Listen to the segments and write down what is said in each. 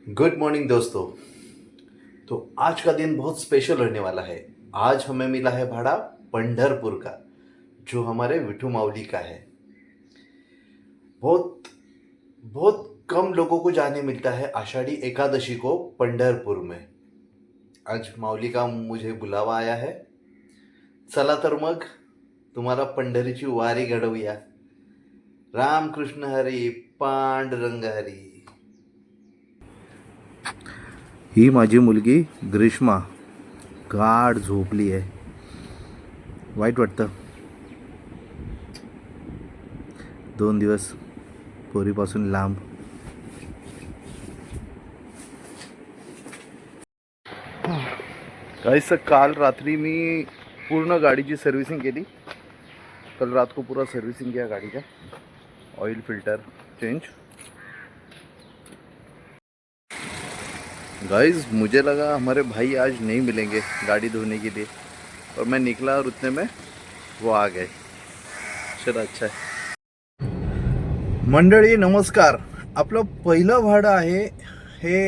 Good morning दोस्तों। तो आज का दिन बहुत स्पेशल रहने वाला है। आज हमें मिला है भाड़ा पंढरपुर का, जो हमारे विठू मावली का है। बहुत बहुत कम लोगों को जाने मिलता है आषाढ़ी एकादशी को पंढरपुर में। आज माऊली का मुझे बुलावा आया है। चला तर मग तुम्हाला पंढरीची वारी घडवूया। रामकृष्ण हरी, पांडुरंग हरी। ही माझी मुलगी ग्रीष्मा गाढ झोपली आहे। वाईट वाटतं, 2 दिवस पोरीपासून लांब। गाइस, काल रात्री मी पूर्ण गाडीची सर्व्हिसिंग केली। कल रात को पूरा सर्विसिंग किया गाड़ी का, ऑयल फिल्टर चेंज। गाइस, मुझे लगा हमारे भाई आज नहीं मिलेंगे गाड़ी धोने के लिए, और मैं निकला और उतने में वो आ गए। चलो अच्छा है। मंडळी नमस्कार। आपलं पहिलं भाडं आहे हे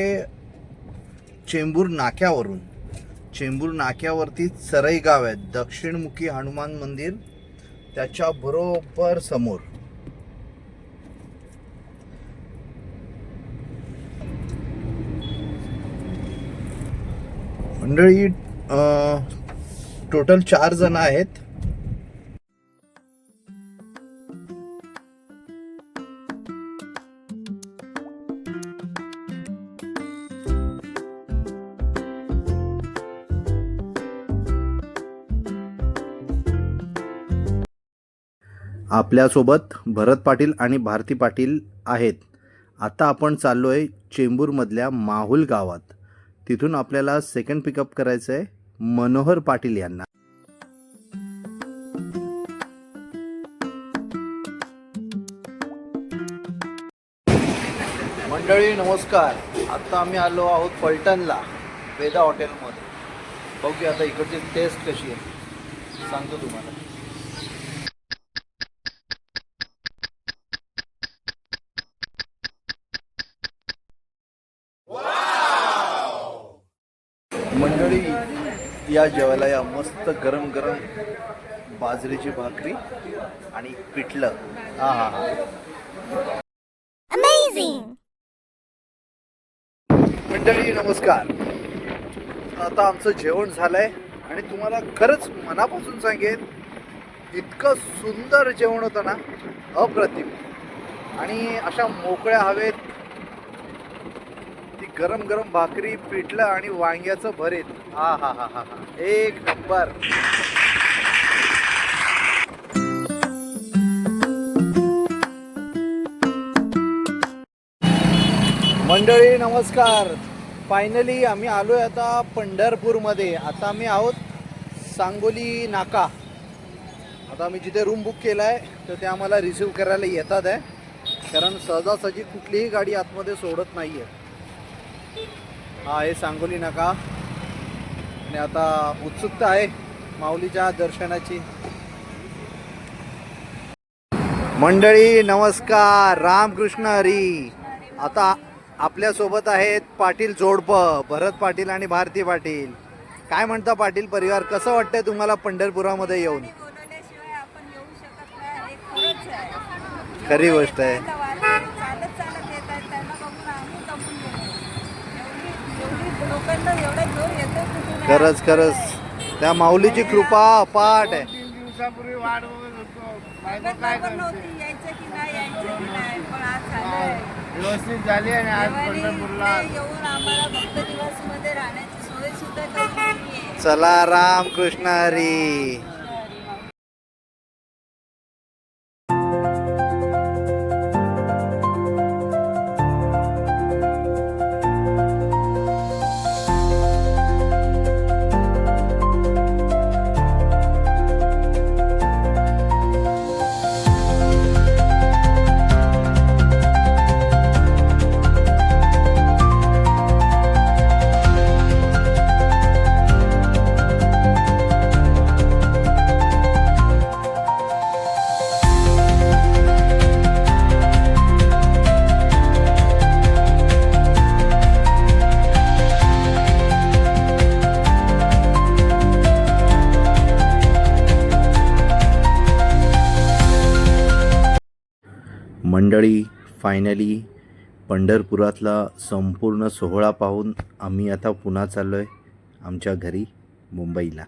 चेंबूर नाक्यावरून। चेंबूर नाक्यावरती चरई गाव आहे, दक्षिणमुखी हनुमान मंदिर त्याच्या बरोबर समोर। मंडळी टोटल 4 जण आहेत। आपल्यासोबत भरत पाटील आणि भारती पाटील आहेत। आता आपण चाललोय चेंबूरमधल्या माहुल गावात। तिथून आपल्याला सेकंड पिकअप करायचं आहे मनोहर पाटील यांना। मंडळी नमस्कार। आता आम्ही आलो आहोत पलटणला, वेदा हॉटेलमध्ये। बघूया आता इकडची टेस्ट कशी आहे, सांगतो तुम्हाला। मंडळी या जेवायला या मस्त गरम गरम बाजरीची भाकरी आणि पिठलं। हा हा हा, अमेझिंग। मंडळी नमस्कार। आता आमचं जेवण झालंय आणि तुम्हाला खरंच मनापासून सांगेन, इतकं सुंदर जेवण होतं ना, अप्रतिम। आणि अशा मोकळ्या हवेत ती गरम गरम भाकरी, पिठलं आणि वांग्याचं भरीत, हा हा हा हा हा, एक नंबर। मंडळी नमस्कार। फायनली आम्ही आलोय आता पंढरपूरमध्ये। आता आम्ही आहोत सांगोली नाका। आता आम्ही जिथे रूम बुक केला आहे तर ते आम्हाला रिसीव्ह करायला येतात आहे, कारण सहजासहजी कुठलीही गाडी आतमध्ये सोडत नाही आहे। हा आहे सांगोली नाका। आणि आता उत्सुकता आहे माऊलीच्या दर्शनाची। मंडळी नमस्कार, रामकृष्ण हरी। आता आपल्यासोबत आहेत पाटील जोडपं, भरत पाटील आणि भारती पाटील। काय म्हणता पाटील परिवार, कसं वाटतंय तुम्हाला पंढरपुरामध्ये येऊन? खरी गोष्ट आहे। खरंच खरंच त्या माऊलीची कृपा अपाट आहे। 3 दिवसापूर्वी वाट बघत होतो, बायको काय करते, व्यवस्थित झाली आणि आज पंढरपूरला येऊन आम्हाला भक्त दिवस मध्ये राहण्याची सोय सुद्धा करून चला रामकृष्ण हरी। मंडळी, फायनली पंढरपुरातला संपूर्ण सोहळा पाहून आम्ही आता पुन्हा चाललो आहे आमच्या घरी मुंबईला.